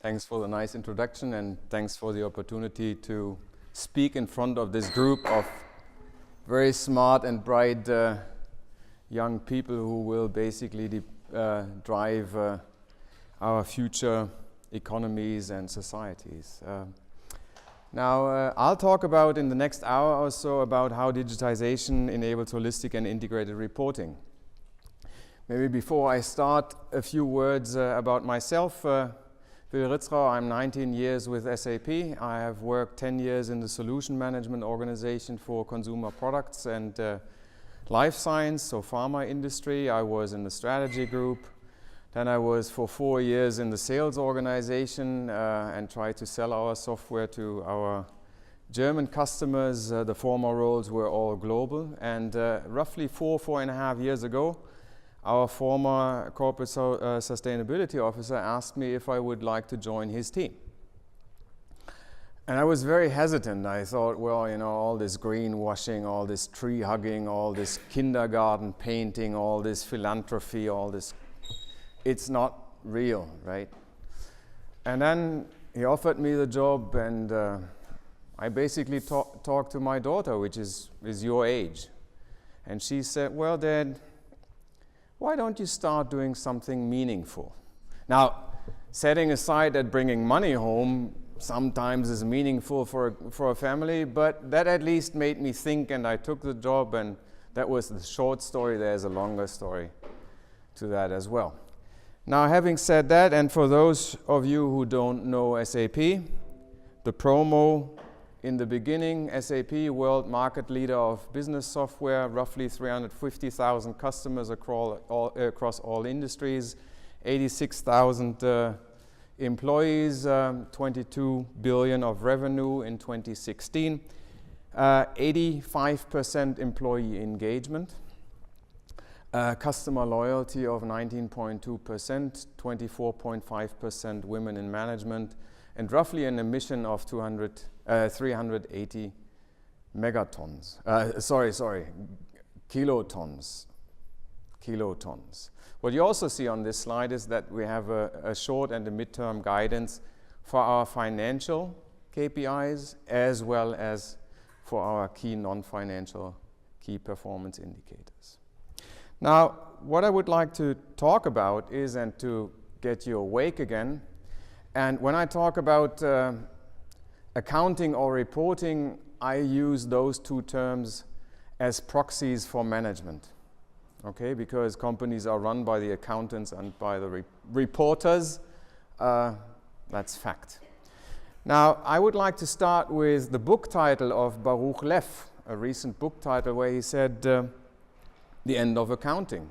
Thanks for the nice introduction, and thanks for the opportunity to speak in front of this group of very smart and bright young people who will basically drive our future economies and societies. Now, I'll talk about in the next hour or so about how digitization enables holistic and integrated reporting. Maybe before I start, a few words about myself. Will Ritzrau, I'm 19 years with SAP. I have worked 10 years in the solution management organization for consumer products and life science, so pharma industry. I was in the strategy group. Then I was for 4 years in the sales organization and tried to sell our software to our German customers. The former roles were all global. And roughly 4.5 years ago, our former corporate sustainability officer asked me if I would like to join his team. And I was very hesitant. I thought, well, you know, all this greenwashing, all this tree hugging, all this kindergarten painting, all this philanthropy, all this, it's not real, right? And then he offered me the job, and I basically talked to my daughter, which is your age. And she said, well, Dad, why don't you start doing something meaningful? Now, setting aside that bringing money home sometimes is meaningful for a family, but that at least made me think, and I took the job, and that was the short story. There's a longer story to that as well. Now, having said that, and for those of you who don't know SAP, the promo in the beginning, SAP, world market leader of business software, roughly 350,000 customers across all industries, 86,000 employees, 22 billion of revenue in 2016, 85% employee engagement, customer loyalty of 19.2%, 24.5% women in management, and roughly an emission of 380 megatons. Kilotons. What you also see on this slide is that we have a short and a midterm guidance for our financial KPIs as well as for our key non-financial key performance indicators. Now, what I would like to talk about is, and to get you awake again, and when I talk about accounting or reporting, I use those two terms as proxies for management, okay? Because companies are run by the accountants and by the reporters. That's fact. Now, I would like to start with the book title of Baruch Lev, a recent book title where he said, The End of Accounting.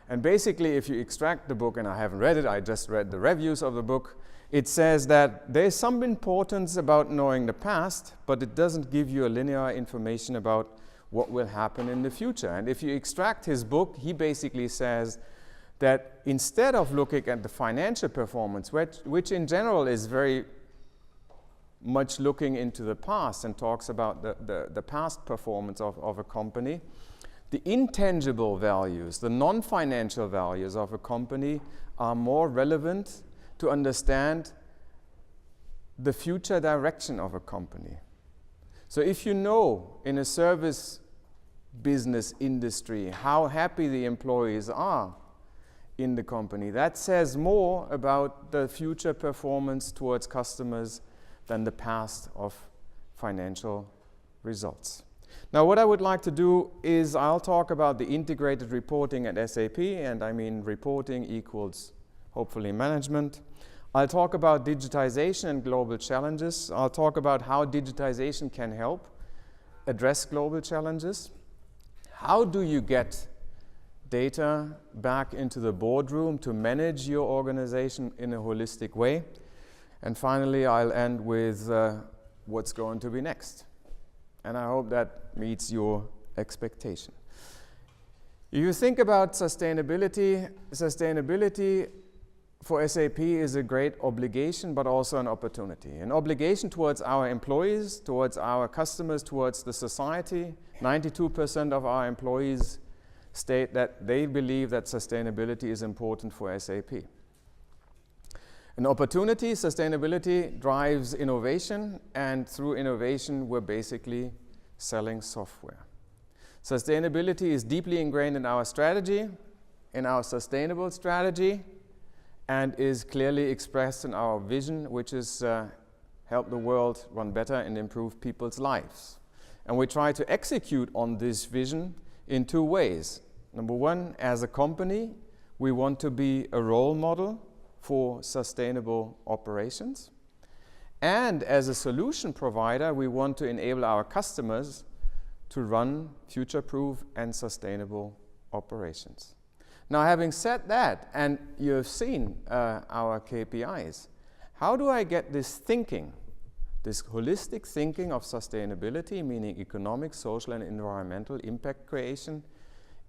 And basically, if you extract the book, and I haven't read it, I just read the reviews of the book, it says that there's some importance about knowing the past, but it doesn't give you a linear information about what will happen in the future. And if you extract his book, he basically says that instead of looking at the financial performance, which in general is very much looking into the past and talks about the past performance of a company, the intangible values, the non-financial values of a company are more relevant to understand the future direction of a company. So if you know in a service business industry how happy the employees are in the company, that says more about the future performance towards customers than the past of financial results. Now, what I would like to do is I'll talk about the integrated reporting at SAP, and I mean reporting equals hopefully management. I'll talk about digitization and global challenges. I'll talk about how digitization can help address global challenges. How do you get data back into the boardroom to manage your organization in a holistic way? And finally, I'll end with what's going to be next. And I hope that meets your expectation. If you think about sustainability for SAP is a great obligation, but also an opportunity. An obligation towards our employees, towards our customers, towards the society. 92% of our employees state that they believe that sustainability is important for SAP. An opportunity, sustainability drives innovation, and through innovation we're basically selling software. Sustainability is deeply ingrained in our strategy, in our sustainable strategy, and is clearly expressed in our vision, which is help the world run better and improve people's lives. And we try to execute on this vision in two ways. Number one, as a company, we want to be a role model for sustainable operations. And as a solution provider, we want to enable our customers to run future-proof and sustainable operations. Now, having said that, and you have seen our KPIs, how do I get this thinking, this holistic thinking of sustainability, meaning economic, social, and environmental impact creation,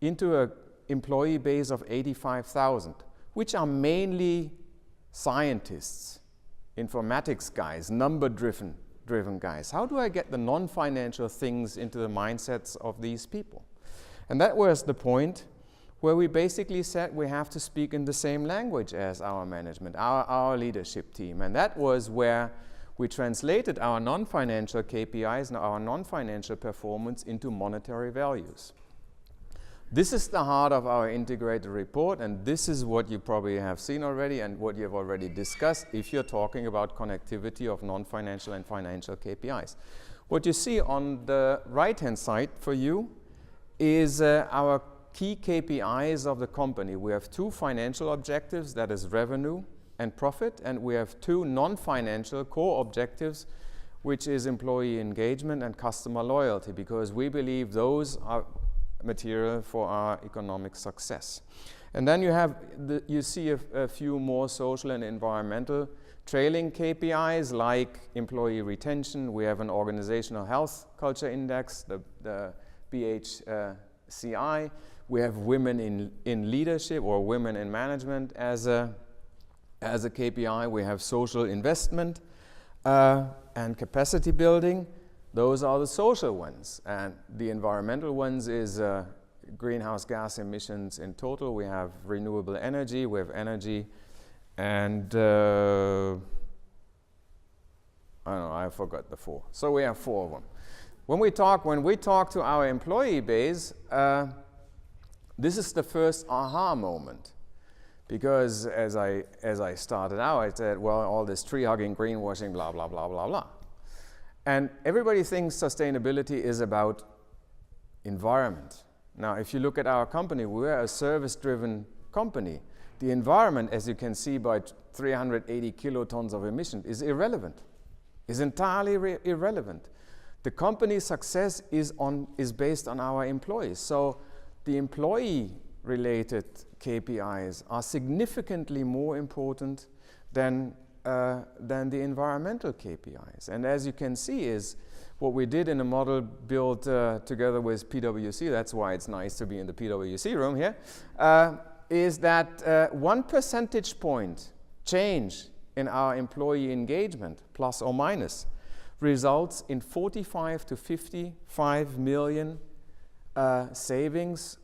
into an employee base of 85,000, which are mainly scientists, informatics guys, number-driven guys? How do I get the non-financial things into the mindsets of these people? And that was the point where we basically said we have to speak in the same language as our management, our leadership team. And that was where we translated our non-financial KPIs and our non-financial performance into monetary values. This is the heart of our integrated report, and this is what you probably have seen already and what you have already discussed if you're talking about connectivity of non-financial and financial KPIs. What you see on the right-hand side for you is our key KPIs of the company. We have two financial objectives, that is revenue and profit, and we have two non-financial core objectives, which is employee engagement and customer loyalty, because we believe those are material for our economic success. And then you see a few more social and environmental trailing KPIs like employee retention. We have an organizational health culture index, the BHCI. We have women in leadership or women in management as a KPI. We have social investment and capacity building. Those are the social ones, and the environmental ones is greenhouse gas emissions in total. We have renewable energy, we have energy, and I don't know, I forgot the four. So we have four of them. When we talk to our employee base, this is the first aha moment, because as I started out, I said, well, all this tree hugging, greenwashing, blah blah blah blah blah. And everybody thinks sustainability is about environment. Now, if you look at our company, we're a service-driven company. The environment, as you can see by 380 kilotons of emission, is irrelevant, is entirely irrelevant. The company's success is based on our employees. So the employee-related KPIs are significantly more important than the environmental KPIs. And as you can see is what we did in a model built together with PwC, that's why it's nice to be in the PwC room here, is that 1 percentage point change in our employee engagement, plus or minus, results in 45 to 55 million savings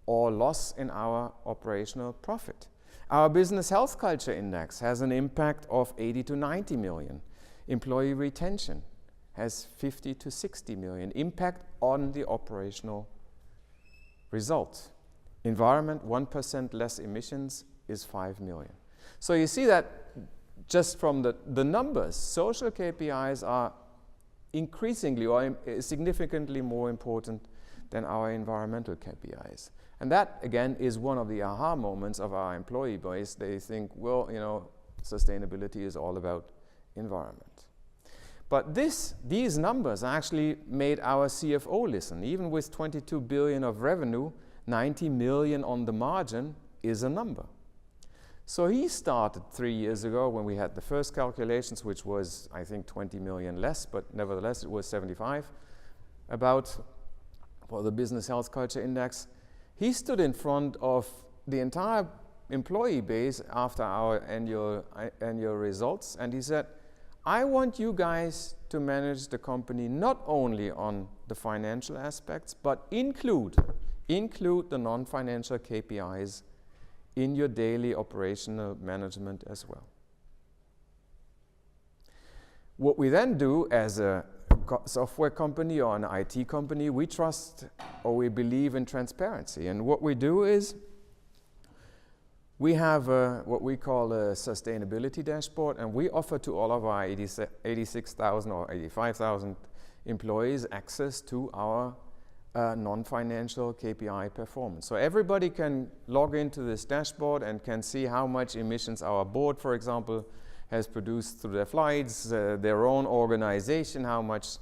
or loss in our operational profit. Our business health culture index has an impact of 80 to 90 million. Employee retention has 50 to 60 million impact on the operational result. Environment, 1% less emissions is 5 million. So you see that just from the numbers, social KPIs are increasingly or significantly more important than our environmental KPIs. And that, again, is one of the aha moments of our employee base. They think, well, you know, sustainability is all about environment. But these numbers actually made our CFO listen. Even with 22 billion of revenue, 90 million on the margin is a number. So he started 3 years ago when we had the first calculations, which was, I think, 20 million less, but nevertheless it was 75, about for the business health culture index. He stood in front of the entire employee base after our annual results, and he said, I want you guys to manage the company not only on the financial aspects, but include the non-financial KPIs in your daily operational management as well. What we then do as a software company or an IT company, we trust or we believe in transparency. And what we do is we have what we call a sustainability dashboard, and we offer to all of our 86,000 or 85,000 employees access to our non-financial KPI performance. So everybody can log into this dashboard and can see how much emissions our board, for example, has produced through their flights, their own organization, how much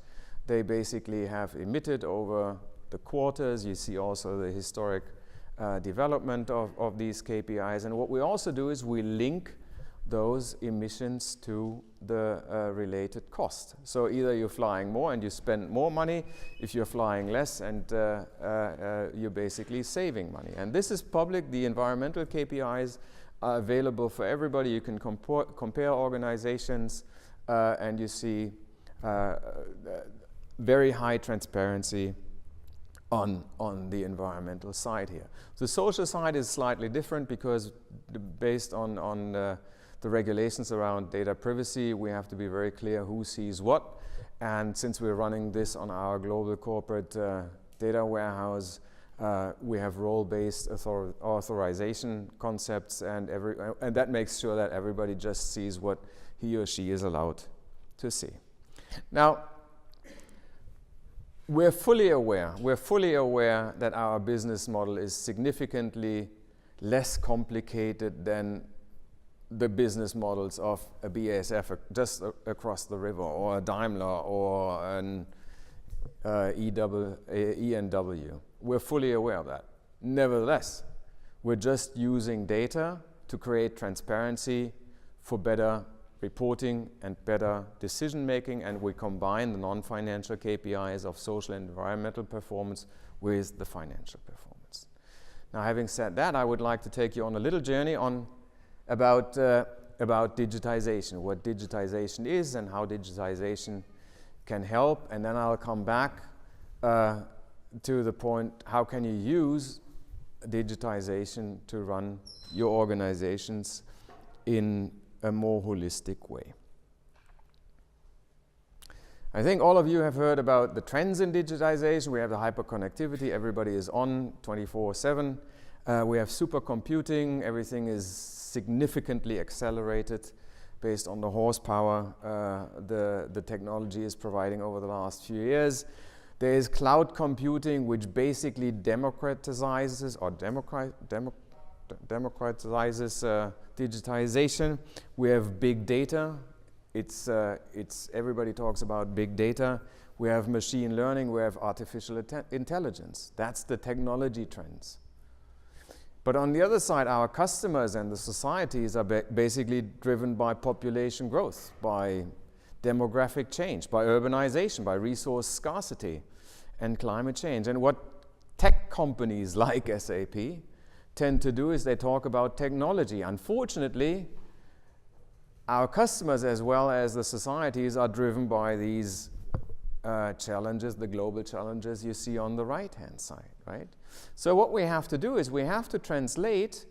they basically have emitted over the quarters. You see also the historic development of these KPIs. And what we also do is we link those emissions to the related cost. So either you're flying more and you spend more money, if you're flying less and you're basically saving money. And this is public. The environmental KPIs are available for everybody. You can compare organizations and you see very high transparency on the environmental side here. The social side is slightly different because based on the regulations around data privacy, we have to be very clear who sees what. And since we're running this on our global corporate data warehouse, we have role-based authorization concepts, and that makes sure that everybody just sees what he or she is allowed to see. Now, we're fully aware that our business model is significantly less complicated than the business models of a BASF just across the river, or a Daimler, or an ENW. We're fully aware of that. Nevertheless, we're just using data to create transparency for better reporting and better decision making, and we combine the non-financial KPIs of social and environmental performance with the financial performance. Now, having said that, I would like to take you on a little journey about digitization, what digitization is and how digitization can help, and then I'll come back to the point, how can you use digitization to run your organizations in a more holistic way. I think all of you have heard about the trends in digitization. We have the hyperconnectivity, everybody is on 24/7. We have supercomputing, everything is significantly accelerated based on the horsepower the technology is providing over the last few years. There is cloud computing, which basically democratizes digitization. We have big data. It's everybody talks about big data. We have machine learning. We have artificial intelligence. That's the technology trends. But on the other side, our customers and the societies are basically driven by population growth, by demographic change, by urbanization, by resource scarcity, and climate change. And what tech companies like SAP tend to do is they talk about technology. Unfortunately, our customers as well as the societies are driven by these challenges, the global challenges you see on the right-hand side, right? So what we have to do is we have to translate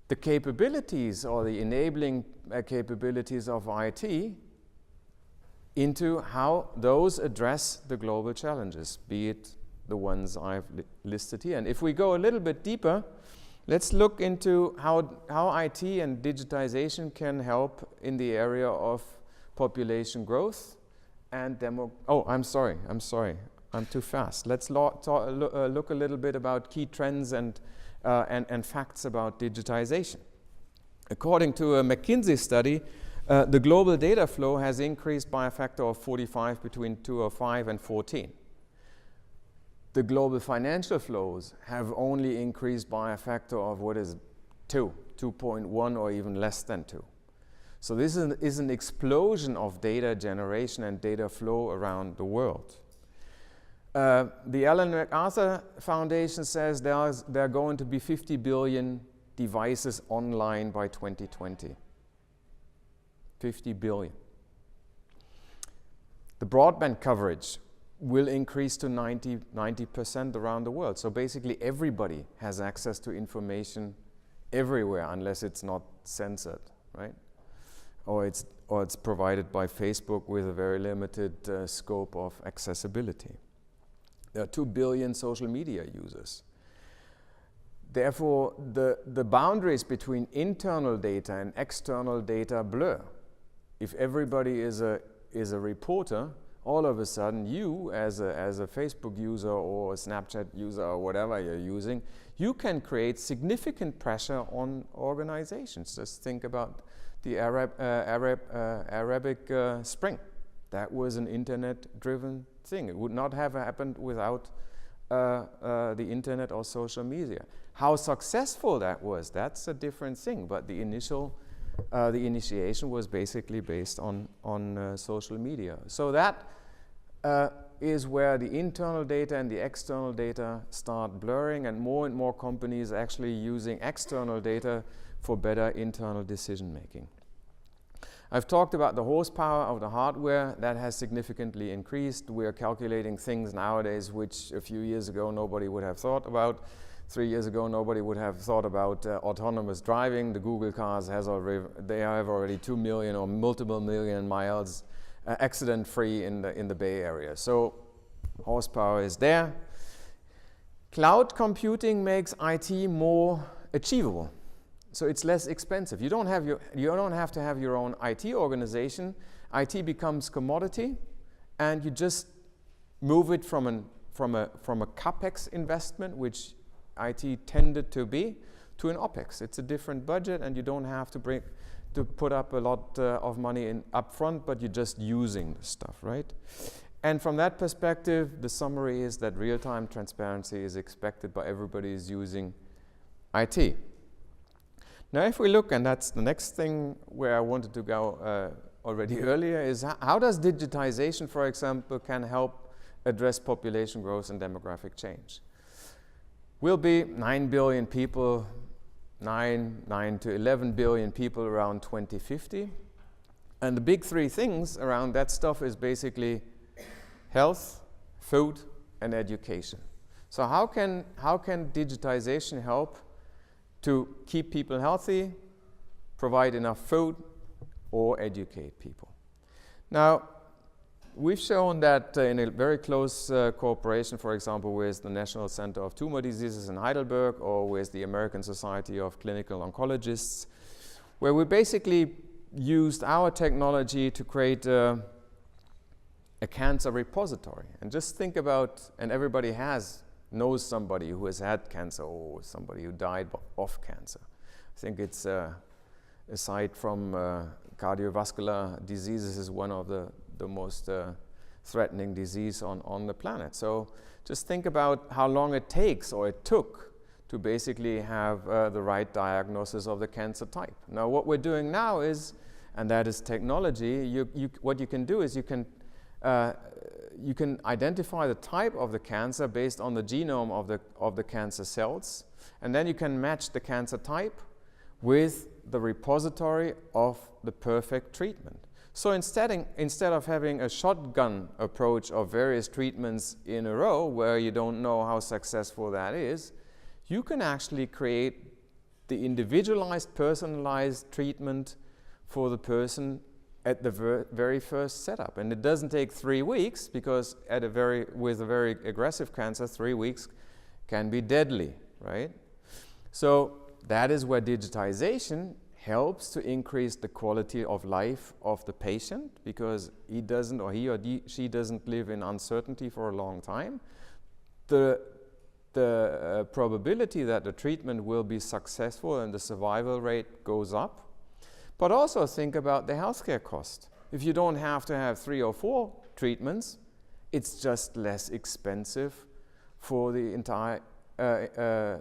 the capabilities or the enabling capabilities of IT into how those address the global challenges, be it the ones I've listed here. And if we go a little bit deeper, let's look into how IT and digitization can help in the area of population growth and I'm sorry, I'm too fast. Let's look a little bit about key trends and facts about digitization. According to a McKinsey study, the global data flow has increased by a factor of 45 between 2005 and 2014. The global financial flows have only increased by a factor of 2.1 or even less than 2. So this is an explosion of data generation and data flow around the world. The Ellen MacArthur Foundation says there are going to be 50 billion devices online by 2020. 50 billion. The broadband coverage will increase to 90% around the world. So basically everybody has access to information everywhere unless it's not censored, right? Or it's or it's provided by Facebook with a very limited scope of accessibility. There are 2 billion social media users. Therefore, the boundaries between internal data and external data blur. If everybody is a reporter, all of a sudden you, as a Facebook user or a Snapchat user or whatever you're using, you can create significant pressure on organizations. Just think about the Arabic Spring. That was an internet-driven thing. It would not have happened without the internet or social media. How successful that was, that's a different thing. But the initiation was basically based on social media. So that is where the internal data and the external data start blurring, and more companies actually using external data for better internal decision making. I've talked about the horsepower of the hardware. That has significantly increased. We are calculating things nowadays which a few years ago nobody would have thought about. 3 years ago nobody would have thought about autonomous driving. The Google cars have already 2 million or multiple million miles accident-free in the Bay Area. So horsepower is there. Cloud computing makes IT more achievable. So it's less expensive. You don't have to have your own IT organization. IT becomes commodity, and you just move it from a capex investment, which IT tended to be, to an OPEX. It's a different budget, and you don't have to put up a lot of money in upfront, but you're just using the stuff, right? And from that perspective, the summary is that real-time transparency is expected by everybody who's using IT. Now, if we look, and that's the next thing where I wanted to go already earlier, is how does digitization, for example, can help address population growth and demographic change? We'll be 9 billion people, 9 to 11 billion people around 2050. And the big three things around that stuff is basically health, food, and education. So how can digitization help to keep people healthy, provide enough food, or educate people? Now, we've shown that in a very close cooperation, for example, with the National Center of Tumor Diseases in Heidelberg or with the American Society of Clinical Oncologists, where we basically used our technology to create a cancer repository. And just think about, and everybody knows somebody who has had cancer or somebody who died of cancer. I think it's, aside from cardiovascular diseases, is one of the most threatening disease on the planet. So just think about how long it takes, or it took, to basically have the right diagnosis of the cancer type. Now what we're doing now is, and that is technology, what you can do is you can identify the type of the cancer based on the genome of the cancer cells, and then you can match the cancer type with the repository of the perfect treatment. So instead of having a shotgun approach of various treatments in a row where you don't know how successful that is, you can actually create the individualized, personalized treatment for the person at the very first setup. And it doesn't take 3 weeks, because with a very aggressive cancer, 3 weeks can be deadly, right? So that is where digitization helps to increase the quality of life of the patient, because he or she doesn't live in uncertainty for a long time. The probability that the treatment will be successful and the survival rate goes up. But also think about the healthcare cost. If you don't have to have 3 or 4 treatments, it's just less expensive for the entire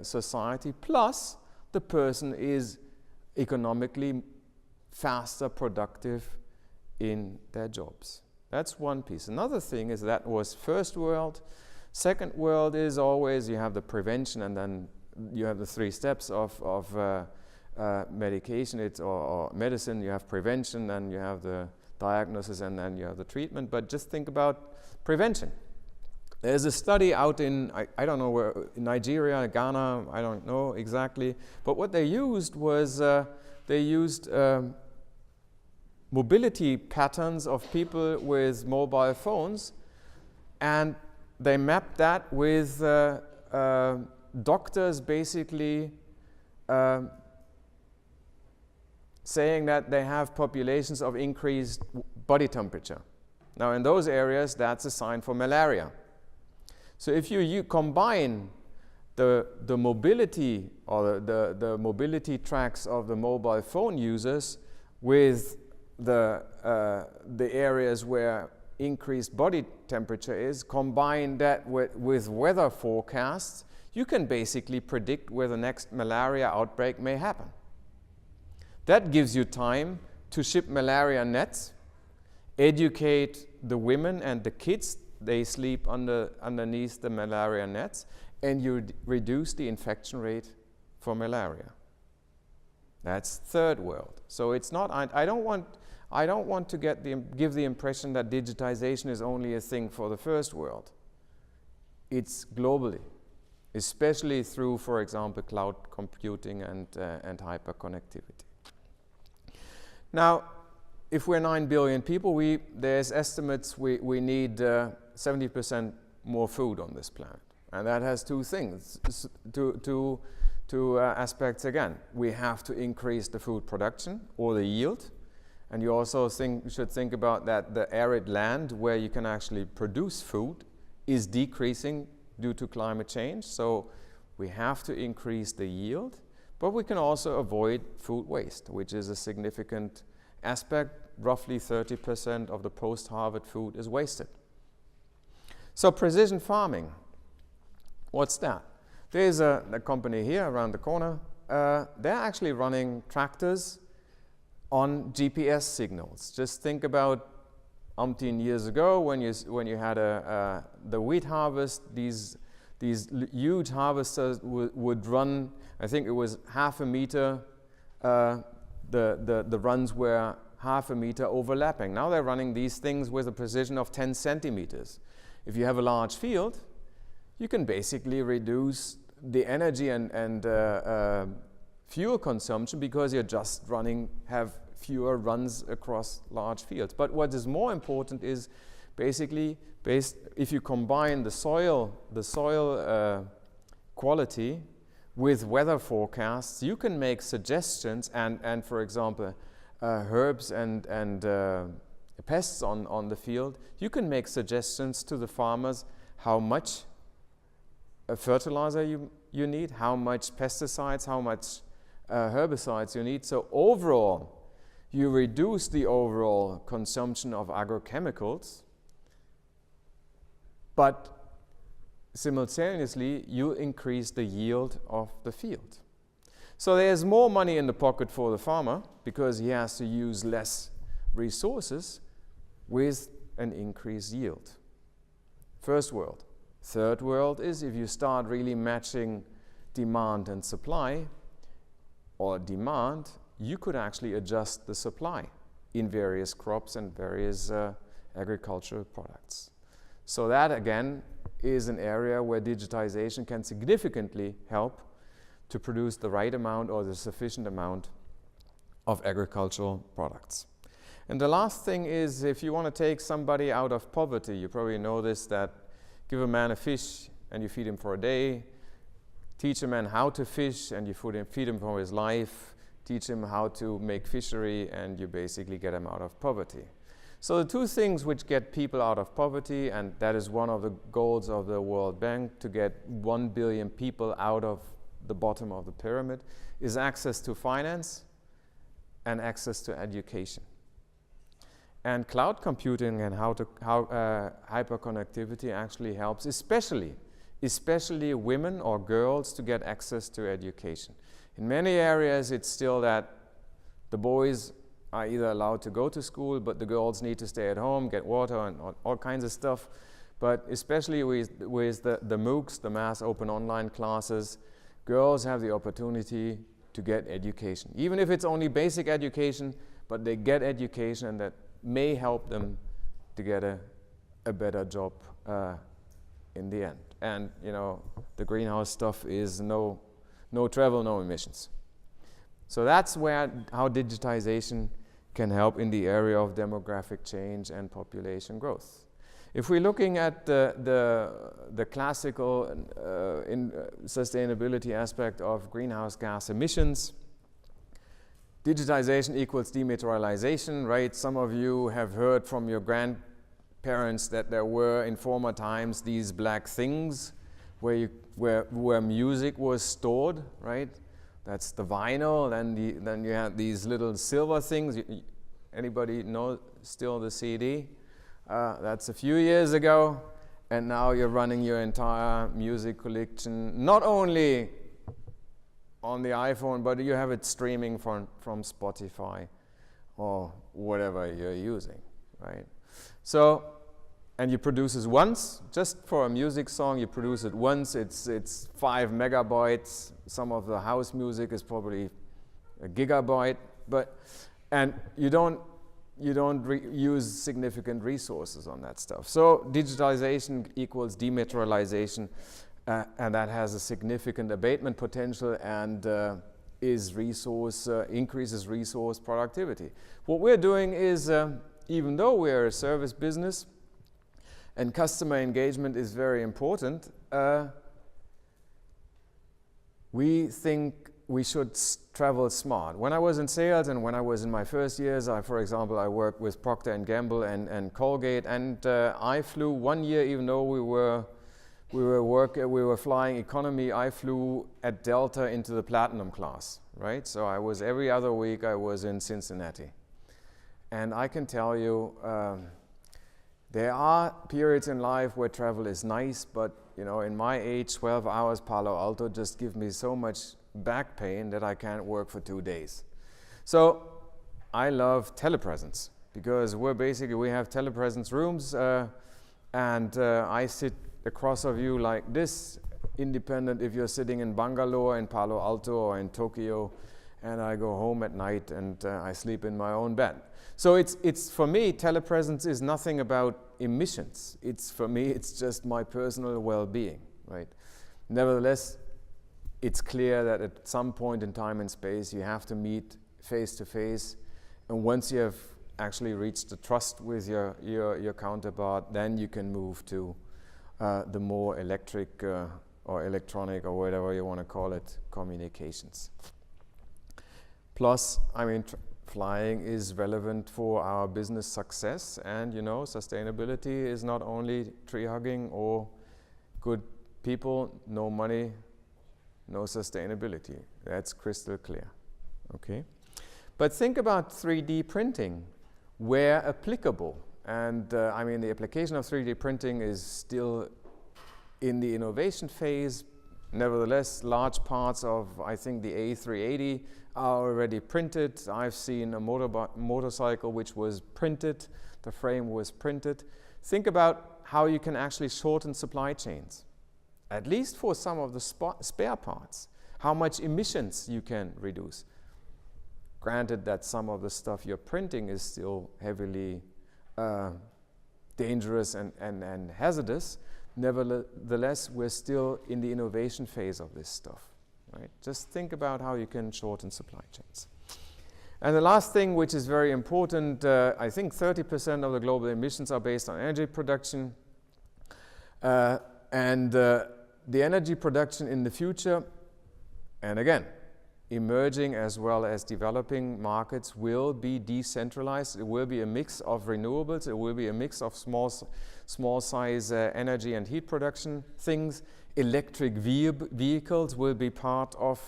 society. Plus, the person is economically faster productive in their jobs. That's one piece. Another thing is that was first world. Second world is always you have the prevention, and then you have the 3 steps of medication or medicine. You have prevention, then you have the diagnosis, and then you have the treatment. But just think about prevention. There's a study out in, I don't know where, in Nigeria, Ghana, I don't know exactly. But what they used was, mobility patterns of people with mobile phones, and they map that with doctors basically saying that they have populations of increased body temperature. Now in those areas, that's a sign for malaria. So if you combine the mobility or the mobility tracks of the mobile phone users with the areas where increased body temperature is, combine that with weather forecasts, you can basically predict where the next malaria outbreak may happen. That gives you time to ship malaria nets, educate the women and the kids, they sleep underneath the malaria nets, and you reduce the infection rate for malaria. That's third world. So it's not, I don't want to give the impression that digitization is only a thing for the first world. It's globally, especially through, for example, cloud computing and hyperconnectivity. Now, if we're 9 billion people, there's estimates we need 70% more food on this planet. And that has two things, two aspects again. We have to increase the food production or the yield. And you also should think about that the arid land where you can actually produce food is decreasing due to climate change. So we have to increase the yield, but we can also avoid food waste, which is a significant aspect. Roughly 30% of the post-harvest food is wasted. So precision farming, what's that? There's a company here around the corner. They're actually running tractors on GPS signals. Just think about umpteen years ago when you had the wheat harvest. These huge harvesters would run. I think it was half a meter. The runs were half a meter overlapping. Now they're running these things with a precision of 10 centimeters. If you have a large field, you can basically reduce the energy and fuel consumption because you're just have fewer runs across large fields. But what is more important is basically if you combine the soil quality with weather forecasts, you can make suggestions and for example, herbs and pests on the field, you can make suggestions to the farmers how much fertilizer you need, how much pesticides, how much herbicides you need. So overall, you reduce the overall consumption of agrochemicals, but simultaneously you increase the yield of the field. So there's more money in the pocket for the farmer because he has to use less resources with an increased yield. First world. Third world is if you start really matching demand and supply, or demand, you could actually adjust the supply in various crops and various agricultural products. So that again is an area where digitization can significantly help to produce the right amount or the sufficient amount of agricultural products. And the last thing is, if you want to take somebody out of poverty, you probably know this, that give a man a fish and you feed him for a day, teach a man how to fish and you feed him for his life, teach him how to make fishery and you basically get him out of poverty. So the two things which get people out of poverty, and that is one of the goals of the World Bank, to get 1 billion people out of the bottom of the pyramid, is access to finance and access to education. And cloud computing and hyperconnectivity actually helps, especially women or girls to get access to education. In many areas, it's still that the boys are either allowed to go to school, but the girls need to stay at home, get water and all kinds of stuff. But especially with the MOOCs, the mass open online classes, girls have the opportunity to get education. Even if it's only basic education, but they get education and that may help them to get a better job in the end. And you know, the greenhouse stuff is no travel, no emissions. So that's how digitization can help in the area of demographic change and population growth. If we're looking at the classical sustainability aspect of greenhouse gas emissions, digitization equals dematerialization, right? Some of you have heard from your grandparents that there were in former times these black things where music was stored, right? That's the vinyl. Then you had these little silver things. Anybody know still the CD? That's a few years ago, and now you're running your entire music collection not only on the iPhone, but you have it streaming from Spotify or whatever you're using, right? So, and you produce it once, just for a music song, you produce it once, it's 5 megabytes. Some of the house music is probably a gigabyte, and you don't use significant resources on that stuff. So digitalization equals dematerialization, and that has a significant abatement potential and increases resource productivity. What we're doing is, even though we're a service business and customer engagement is very important, we think we should travel smart. When I was in sales and when I was in my first years, for example, I worked with Procter & Gamble and Colgate, and I flew 1 year, even though we were flying economy, I flew at Delta into the platinum class, right? So I was every other week I was in Cincinnati. And I can tell you, there are periods in life where travel is nice, but in my age, 12 hours Palo Alto just gives me so much back pain that I can't work for 2 days. So I love telepresence, because we have telepresence rooms, and I sit across of you like this, independent if you're sitting in Bangalore, in Palo Alto, or in Tokyo, and I go home at night and I sleep in my own bed. So it's for me, telepresence is nothing about emissions. For me, it's just my personal well-being, right? Nevertheless, it's clear that at some point in time and space, you have to meet face to face. And once you have actually reached the trust with your counterpart, then you can move to the more electric or electronic, or whatever you want to call it, communications. Plus, flying is relevant for our business success, and sustainability is not only tree hugging or good people, no money, no sustainability. That's crystal clear, okay? But think about 3D printing where applicable. And the application of 3D printing is still in the innovation phase. Nevertheless, large parts of, I think, the A380 are already printed. I've seen a motorcycle which was printed, the frame was printed. Think about how you can actually shorten supply chains, at least for some of the spare parts, how much emissions you can reduce. Granted that some of the stuff you're printing is still heavily dangerous and hazardous, nevertheless, we're still in the innovation phase of this stuff, right? Just think about how you can shorten supply chains. And the last thing, which is very important, I think 30% of the global emissions are based on energy production. And the energy production in the future, and again, emerging as well as developing markets, will be decentralized. It will be a mix of renewables. It will be a mix of small size energy and heat production things. Electric vehicles will be part of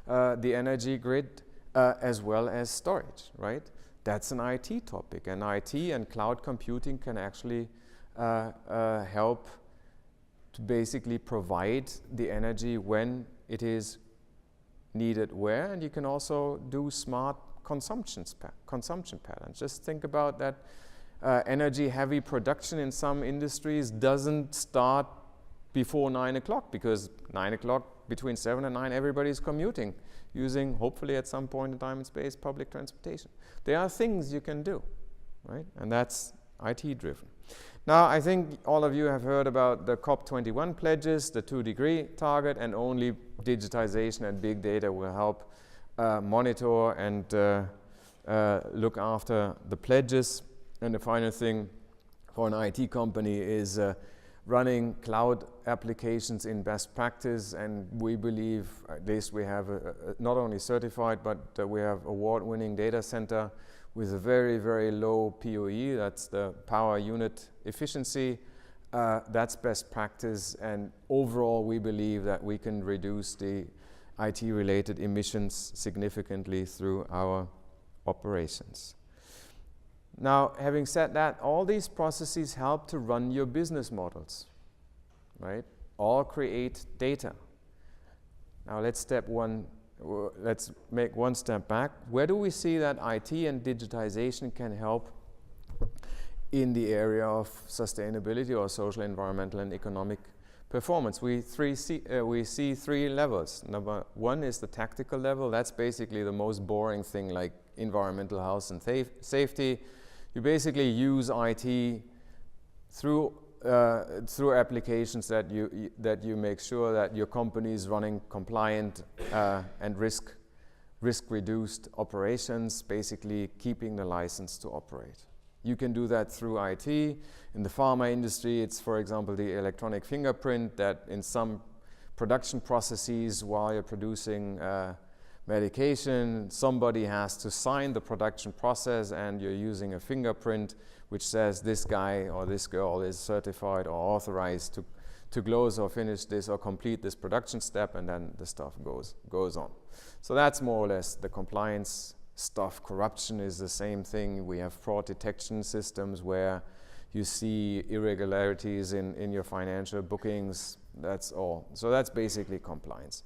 the energy grid, as well as storage, right? That's an IT topic, and IT and cloud computing can actually help to basically provide the energy when it is needed where, and you can also do smart consumption patterns. Just think about that energy heavy production in some industries doesn't start before 9 o'clock, because 9 o'clock, between 7 and 9, everybody's commuting, using, hopefully at some point in time and space, public transportation. There are things you can do, right? And that's IT driven. Now, I think all of you have heard about the COP21 pledges, the 2-degree target, and only digitization and big data will help monitor and look after the pledges. And the final thing for an IT company is running cloud applications in best practice, and we believe, at least we have not only certified, but we have award-winning data center with a very, very low PUE, that's the power unit efficiency. That's best practice, and overall we believe that we can reduce the IT-related emissions significantly through our operations. Now, having said that, all these processes help to run your business models, right? All create data. Now let's make one step back. Where do we see that IT and digitization can help in the area of sustainability or social, environmental, and economic performance? We see three levels. Number one is the tactical level. That's basically the most boring thing, like environmental health and safety. You basically use IT through applications that you make sure that your company is running compliant and risk-reduced operations, basically keeping the license to operate. You can do that through IT. In the pharma industry, it's, for example, the electronic fingerprint that in some production processes, while you're producing medication, somebody has to sign the production process, and you're using a fingerprint which says this guy or this girl is certified or authorized to close or finish this or complete this production step, and then the stuff goes on. So that's more or less the compliance stuff. Corruption is the same thing. We have fraud detection systems where you see irregularities in your financial bookings. That's all. So that's basically compliance.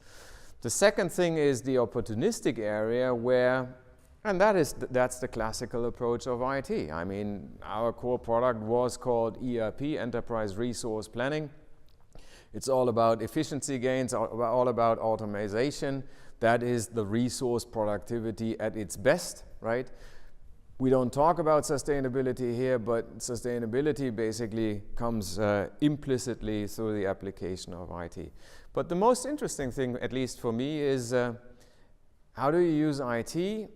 The second thing is the opportunistic area where, and that's the classical approach of IT. I mean, our core product was called ERP, Enterprise Resource Planning. It's all about efficiency gains, all about automation. That is the resource productivity at its best, right? We don't talk about sustainability here, but sustainability basically comes implicitly through the application of IT. But the most interesting thing, at least for me, is how do you use IT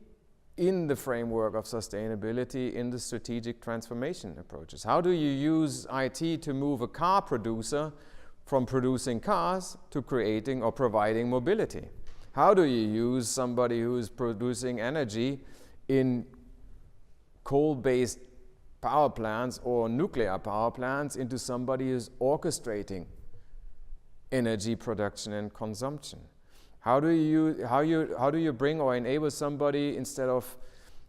in the framework of sustainability in the strategic transformation approaches? How do you use IT to move a car producer from producing cars to creating or providing mobility? How do you use somebody who's producing energy in coal-based power plants or nuclear power plants into somebody who's orchestrating energy production and consumption? How do you bring or enable somebody, instead of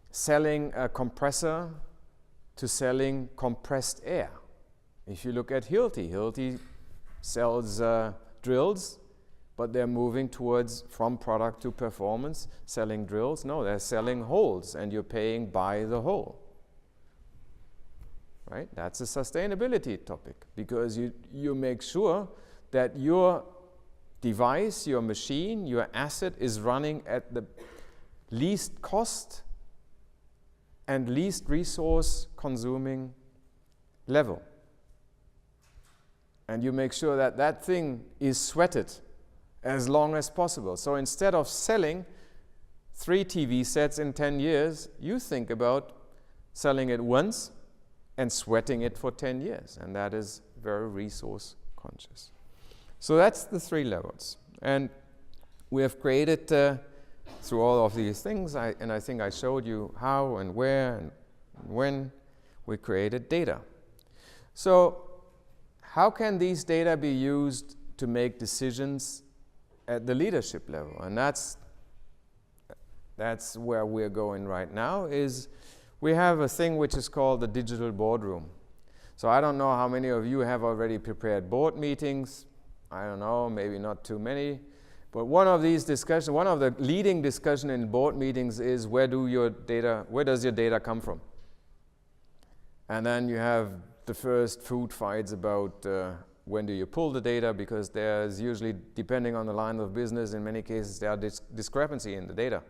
selling a compressor, to selling compressed air? If you look at Hilti sells drills, but they're moving from product to performance, selling drills. No, they're selling holes, and you're paying by the hole. Right? That's a sustainability topic, because you make sure that your device, your machine, your asset is running at the least cost and least resource consuming level. And you make sure that that thing is sweated as long as possible. So instead of selling 3 TV sets in 10 years, you think about selling it once and sweating it for 10 years. And that is very resource conscious. So that's the 3 levels. And we have created, through all of these things, and I think I showed you how and where and when we created data. So how can these data be used to make decisions at the leadership level? And that's where we're going right now. Is we have a thing which is called the digital boardroom. So I don't know how many of you have already prepared board meetings. I don't know, maybe not too many. But one of the leading discussion in board meetings is where does your data come from? And then you have the first food fights about when do you pull the data, because there's usually, depending on the line of business, in many cases there are discrepancy in the data.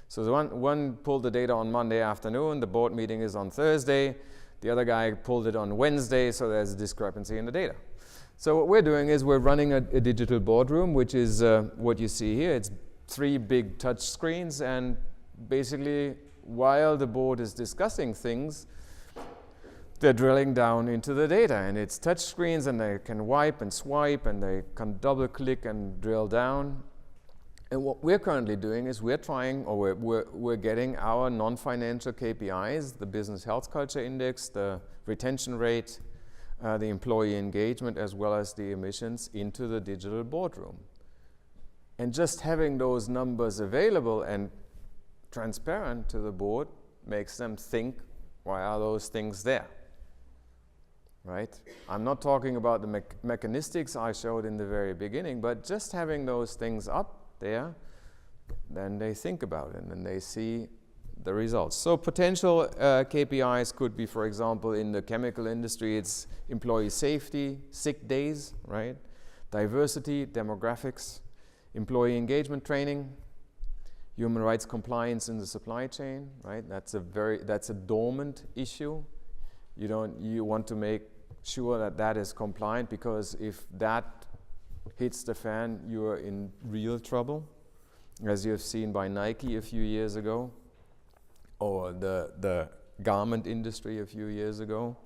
So the one pulled the data on Monday afternoon, the board meeting is on Thursday, the other guy pulled it on Wednesday, so there's a discrepancy in the data. So what we're doing is we're running a digital boardroom, which is what you see here. It's 3 big touch screens, and basically while the board is discussing things, they're drilling down into the data, and it's touch screens, and they can wipe and swipe, and they can double click and drill down. And what we're currently doing is we're trying, or we're getting our non-financial KPIs, the business health culture index, the retention rate, the employee engagement, as well as the emissions, into the digital boardroom. And just having those numbers available and transparent to the board makes them think, why are those things there? Right? I'm not talking about the mechanistics I showed in the very beginning, but just having those things up there, then they think about it and they see the results. So potential KPIs could be, for example, in the chemical industry, it's employee safety, sick days, right? Diversity, demographics, employee engagement training, human rights compliance in the supply chain, right? That's a dormant issue. You want to make sure that that is compliant, because if that hits the fan, you are in real trouble, as you have seen by Nike a few years ago, or the garment industry a few years ago.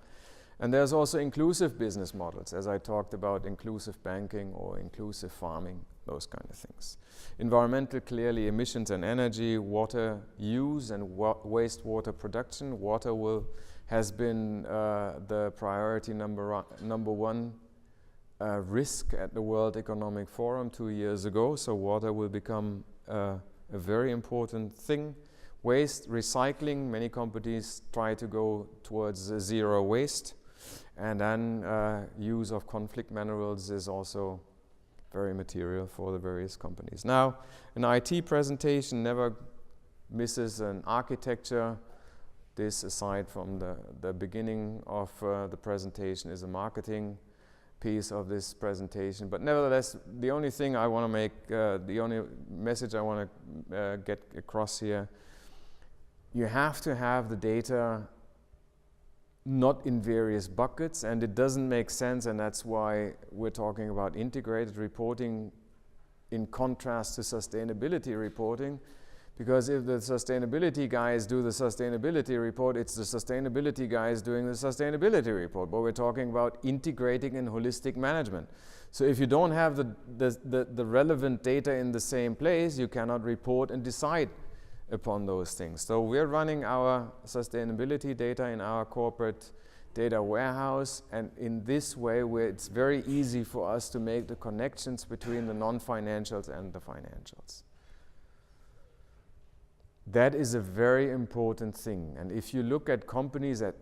And there's also inclusive business models, as I talked about, inclusive banking or inclusive farming, those kind of things. Environmental, clearly emissions and energy, water use and wastewater production. Water has been the priority number one risk at the World Economic Forum 2 years ago, so water will become a very important thing. Waste, recycling, many companies try to go towards zero waste, and then use of conflict minerals is also very material for the various companies. Now, an IT presentation never misses an architecture. This, aside from the beginning of the presentation, is a marketing piece of this presentation. But nevertheless, the only thing I want to make, the only message I want to get across here, you have to have the data not in various buckets, and it doesn't make sense, and that's why we're talking about integrated reporting in contrast to sustainability reporting. Because if the sustainability guys do the sustainability report, it's the sustainability guys doing the sustainability report. But we're talking about integrating and holistic management. So if you don't have the relevant data in the same place, you cannot report and decide upon those things. So we're running our sustainability data in our corporate data warehouse, and in this way it's very easy for us to make the connections between the non-financials and the financials. That is a very important thing. And if you look at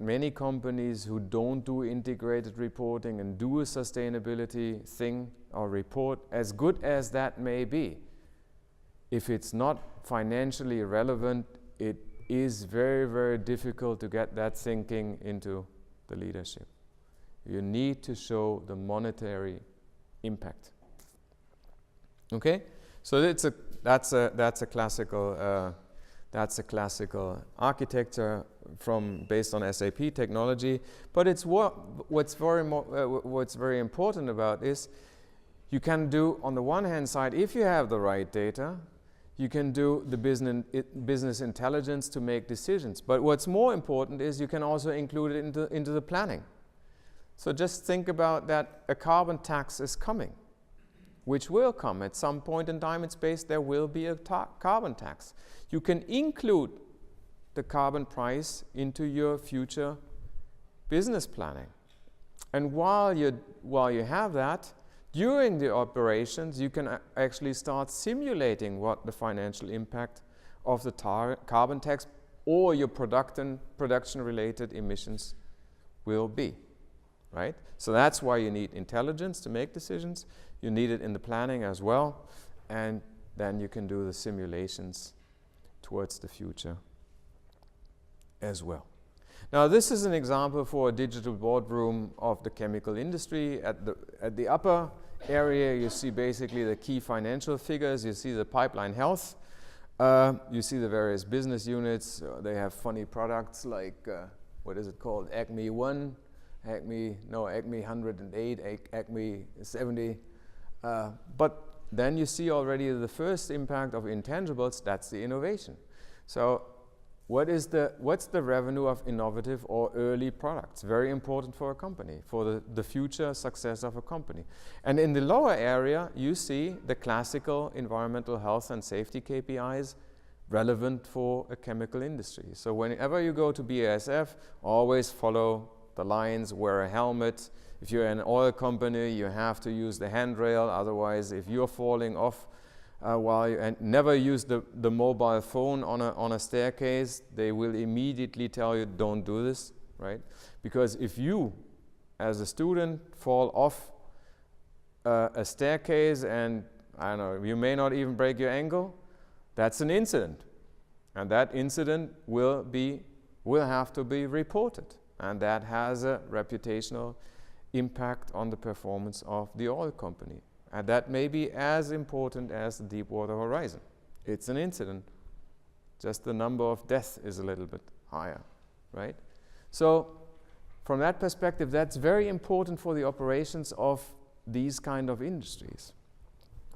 many companies who don't do integrated reporting and do a sustainability thing or report, as good as that may be, if it's not financially relevant, it is very, very difficult to get that thinking into the leadership. You need to show the monetary impact. Okay, so that's a classical architecture based on SAP technology. But it's what's very important about is you can do, on the one hand side, if you have the right data, you can do the business intelligence to make decisions. But what's more important is you can also include it into the planning. So just think about that a carbon tax is coming, which will come at some point in time in space. There will be a carbon tax. You can include the carbon price into your future business planning. And while you have that, during the operations, you can actually start simulating what the financial impact of the carbon tax or your production-related emissions will be, right? So that's why you need intelligence to make decisions. You need it in the planning as well, and then you can do the simulations towards the future as well. Now, this is an example for a digital boardroom of the chemical industry. At the upper area, you see basically the key financial figures. You see the pipeline health. You see the various business units. They have funny products like, what is it called? Acme 1, Acme 108, Acme 70. But then you see already the first impact of intangibles. That's the innovation. So what's the revenue of innovative or early products? Very important for a company, for the future success of a company. And in the lower area, you see the classical environmental health and safety KPIs relevant for a chemical industry. So whenever you go to BASF, always follow the lines, wear a helmet. If you're an oil company, you have to use the handrail. Otherwise, if you're falling off and never use the mobile phone on a staircase, they will immediately tell you, don't do this, right? Because if you, as a student, fall off a staircase and, I don't know, you may not even break your ankle, that's an incident. And that incident will have to be reported. And that has a reputational impact on the performance of the oil company. And that may be as important as the Deepwater Horizon. It's an incident. Just the number of deaths is a little bit higher, right? So from that perspective, that's very important for the operations of these kind of industries.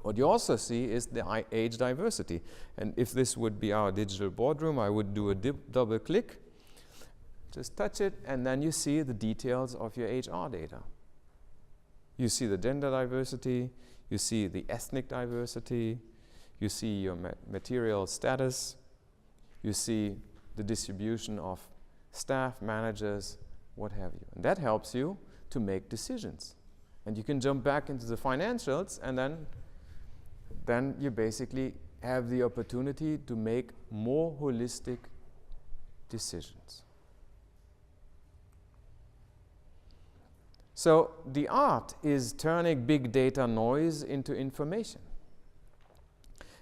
What you also see is the age diversity. And if this would be our digital boardroom, I would do a double click. Just touch it, and then you see the details of your HR data. You see the gender diversity, you see the ethnic diversity, you see your material status, you see the distribution of staff, managers, what have you. And that helps you to make decisions. And you can jump back into the financials, and then you basically have the opportunity to make more holistic decisions. So the art is turning big data noise into information.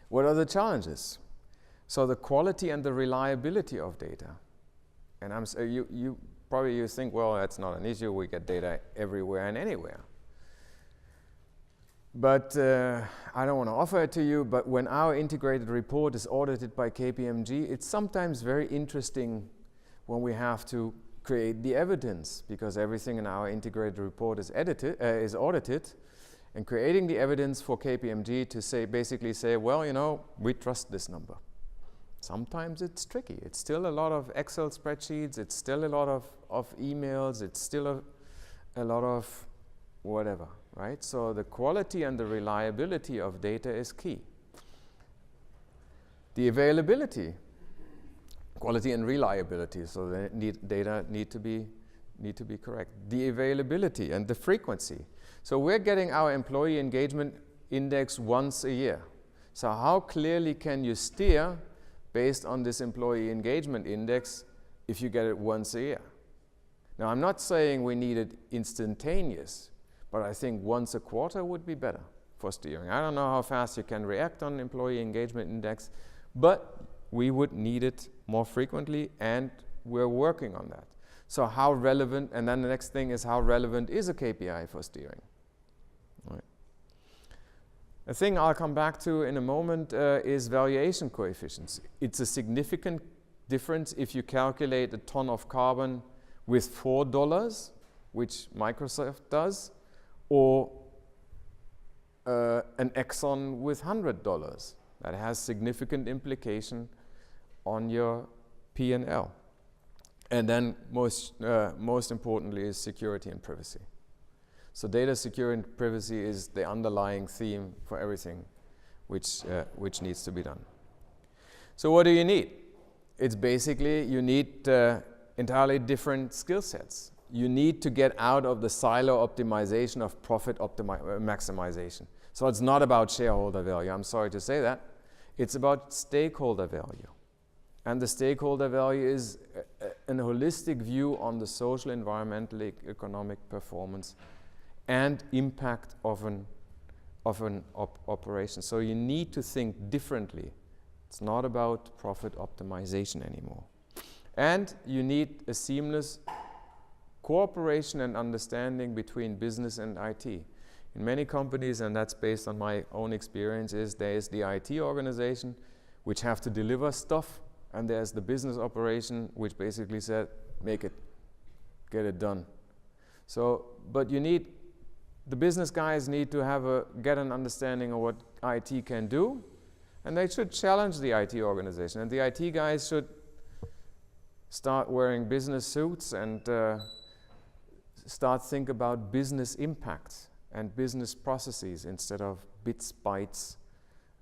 What are the challenges? So the quality and the reliability of data. And you probably think, well, that's not an issue. We get data everywhere and anywhere. But I don't want to offer it to you, but when our integrated report is audited by KPMG, it's sometimes very interesting when we have to create the evidence, because everything in our integrated report is audited, and creating the evidence for KPMG to basically say, well, you know, we trust this number. Sometimes it's tricky. It's still a lot of Excel spreadsheets. It's still a lot of emails. It's still a lot of whatever, right? So the quality and the reliability of data is key. The availability, quality and reliability, so the data need to be correct. The availability and the frequency. So we're getting our employee engagement index once a year. So how clearly can you steer based on this employee engagement index if you get it once a year? Now, I'm not saying we need it instantaneous, but I think once a quarter would be better for steering. I don't know how fast you can react on employee engagement index, but we would need it more frequently, and we're working on that. So how relevant, and then the next thing is, how relevant is a KPI for steering? Right. A thing I'll come back to in a moment is valuation coefficients. It's a significant difference if you calculate a ton of carbon with $4, which Microsoft does, or an Exxon with $100. That has significant implication on your P&L. And then most importantly is security and privacy. So data security and privacy is the underlying theme for everything which needs to be done. So what do you need? It's basically you need entirely different skill sets. You need to get out of the silo optimization of profit maximization. So it's not about shareholder value. I'm sorry to say that. It's about stakeholder value. And the stakeholder value is an holistic view on the social, environmental, economic performance and impact of an operation. So you need to think differently. It's not about profit optimization anymore. And you need a seamless cooperation and understanding between business and IT. In many companies, and that's based on my own experiences, there is the IT organization which have to deliver stuff, and there's the business operation which basically said, make it, get it done. So, but the business guys need to get an understanding of what IT can do, and they should challenge the IT organization, and the IT guys should start wearing business suits and start think about business impact and business processes instead of bits, bytes,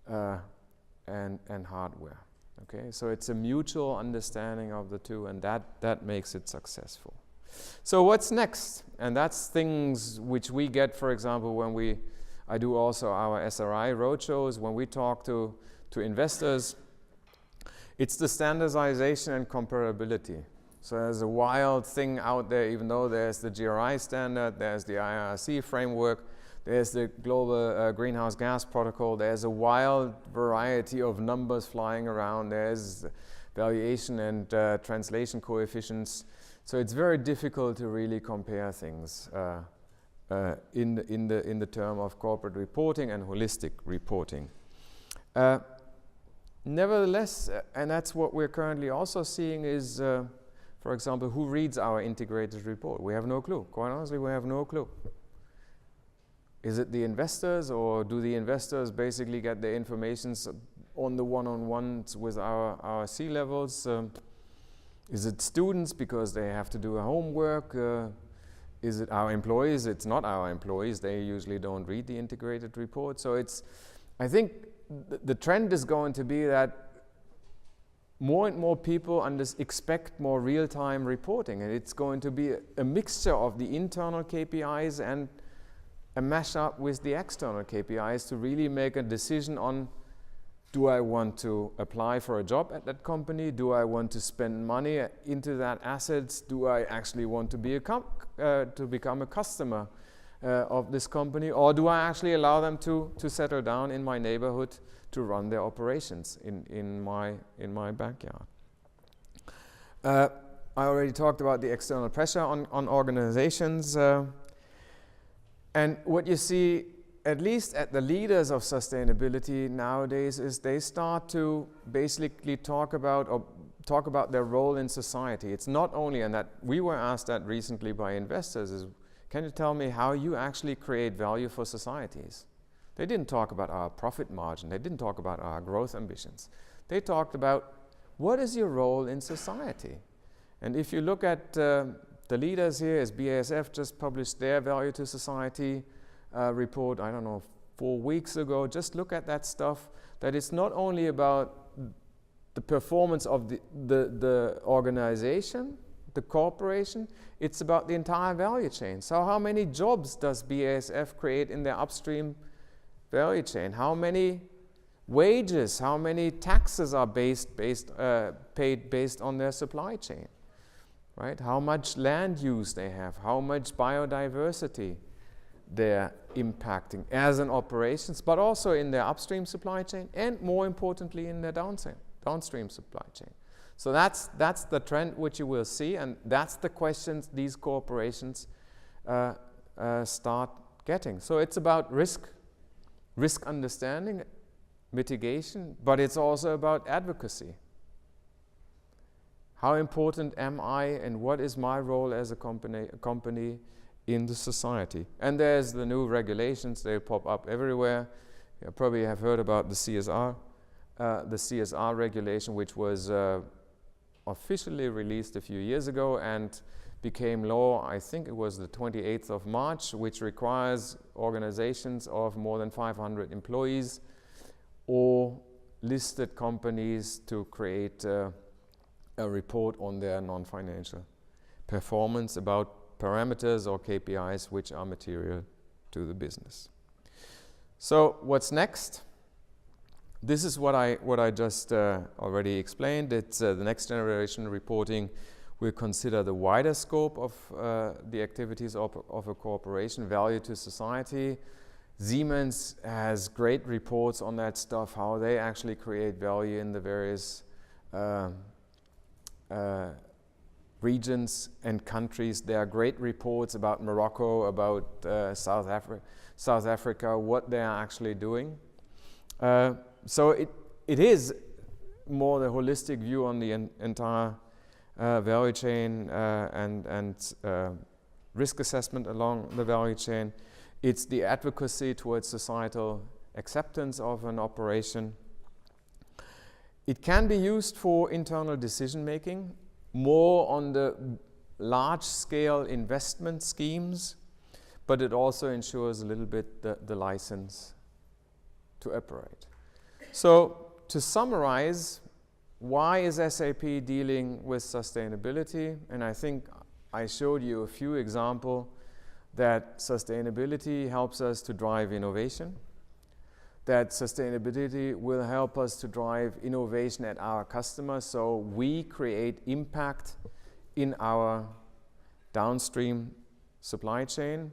and hardware. Okay, so it's a mutual understanding of the two, and that makes it successful. So what's next? And that's things which we get, for example, when I do also our SRI roadshows, when we talk to investors, it's the standardization and comparability. So there's a wild thing out there, even though there's the GRI standard, there's the IRC framework, there's the global greenhouse gas protocol, there's a wild variety of numbers flying around, there's valuation and translation coefficients. So it's very difficult to really compare things in the term of corporate reporting and holistic reporting. Nevertheless, and that's what we're currently also seeing is, for example, who reads our integrated report? We have no clue. Quite honestly, we have no clue. Is it the investors, or do the investors basically get their information on the one-on-ones with our C-levels? Is it students because they have to do a homework? Is it our employees? It's not our employees. They usually don't read the integrated report. So I think the trend is going to be that more and more people expect more real-time reporting, and it's going to be a mixture of the internal KPIs and a mash-up with the external KPIs to really make a decision on, do I want to apply for a job at that company? Do I want to spend money into that assets? Do I actually want to become a customer of this company? Or do I actually allow them to settle down in my neighborhood to run their operations in my backyard? I already talked about the external pressure on organizations. And what you see, at least at the leaders of sustainability nowadays, is they start to basically talk about their role in society. It's not only, and that we were asked that recently by investors, is, can you tell me how you actually create value for societies? They didn't talk about our profit margin. They didn't talk about our growth ambitions. They talked about, what is your role in society? And if you look at the leaders here, as BASF just published their value to society report, I don't know, 4 weeks ago. Just look at that stuff, that it's not only about the performance of the organization, the corporation, it's about the entire value chain. So how many jobs does BASF create in their upstream value chain? How many wages, how many taxes are paid based on their supply chain? Right? How much land use they have, how much biodiversity they're impacting as an operations, but also in their upstream supply chain, and more importantly in their downstream supply chain. So that's the trend which you will see, and that's the questions these corporations start getting. So it's about risk understanding, mitigation, but it's also about advocacy. How important am I, and what is my role as a company in the society? And there's the new regulations, they pop up everywhere. You probably have heard about the CSR regulation, which was officially released a few years ago and became law, I think it was the 28th of March, which requires organizations of more than 500 employees or listed companies to create a report on their non-financial performance about parameters or KPIs which are material to the business. So what's next? This is what I just already explained. It's the next generation reporting will consider the wider scope of the activities of a corporation, value to society. Siemens has great reports on that stuff, how they actually create value in the various regions and countries. There are great reports about Morocco, about South Africa, what they are actually doing. So it is more the holistic view on the entire value chain and risk assessment along the value chain. It's the advocacy towards societal acceptance of an operation. It can be used for internal decision making. more on the large-scale investment schemes, but it also ensures a little bit the license to operate. So to summarize, why is SAP dealing with sustainability? And I think I showed you a few examples that sustainability helps us to drive innovation, that sustainability will help us to drive innovation at our customers, so we create impact in our downstream supply chain.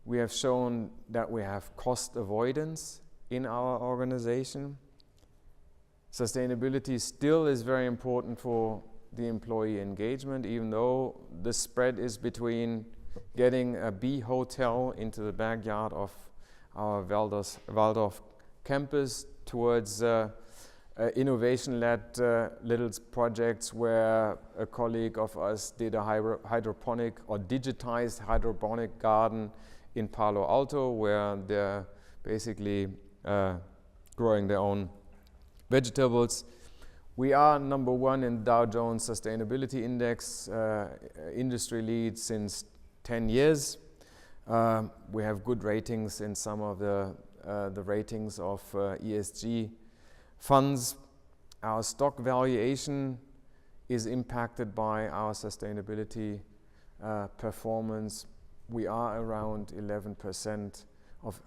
We have shown that we have cost avoidance in our organization. Sustainability still is very important for the employee engagement, even though the spread is between getting a B hotel into the backyard of our Waldorf campus towards innovation-led little projects where a colleague of us did a hydroponic or digitized hydroponic garden in Palo Alto, where they're basically growing their own vegetables. We are number one in Dow Jones Sustainability Index, industry lead since 10 years. We have good ratings in some of the ratings of ESG funds. Our stock valuation is impacted by our sustainability performance. We are around 11%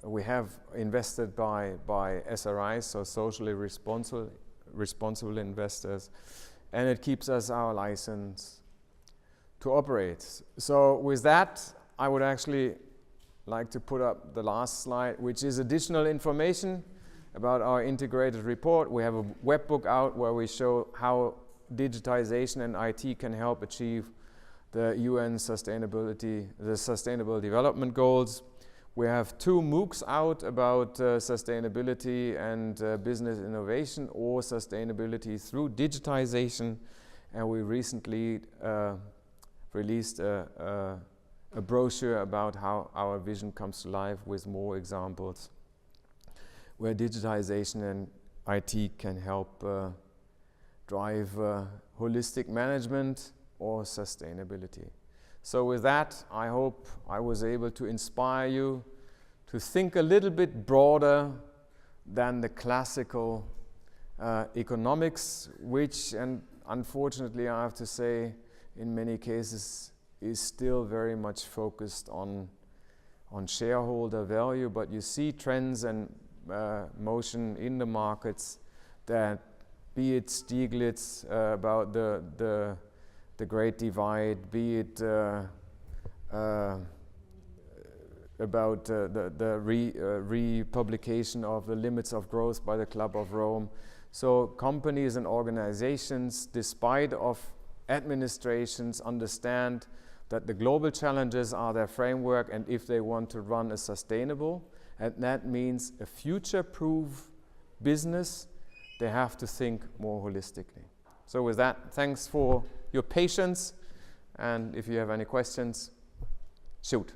we have invested by SRIs, so socially responsible investors, and it keeps us our license to operate. So with that, I would actually like to put up the last slide, which is additional information about our integrated report. We have a webbook out where we show how digitization and IT can help achieve the UN Sustainable Development Goals. We have 2 MOOCs out about sustainability and business innovation, or sustainability through digitization, and we recently released a brochure about how our vision comes to life with more examples where digitization and IT can help drive holistic management or sustainability. So with that, I hope I was able to inspire you to think a little bit broader than the classical economics, which, and unfortunately I have to say, in many cases is still very much focused on shareholder value. But you see trends and motion in the markets that, be it Stiglitz about the Great Divide, be it about the republication of the limits of growth by the Club of Rome. So companies and organizations, despite of administrations, understand that the global challenges are their framework, and if they want to run a sustainable, and that means a future-proof business, they have to think more holistically. So with that, thanks for your patience, and if you have any questions, shoot.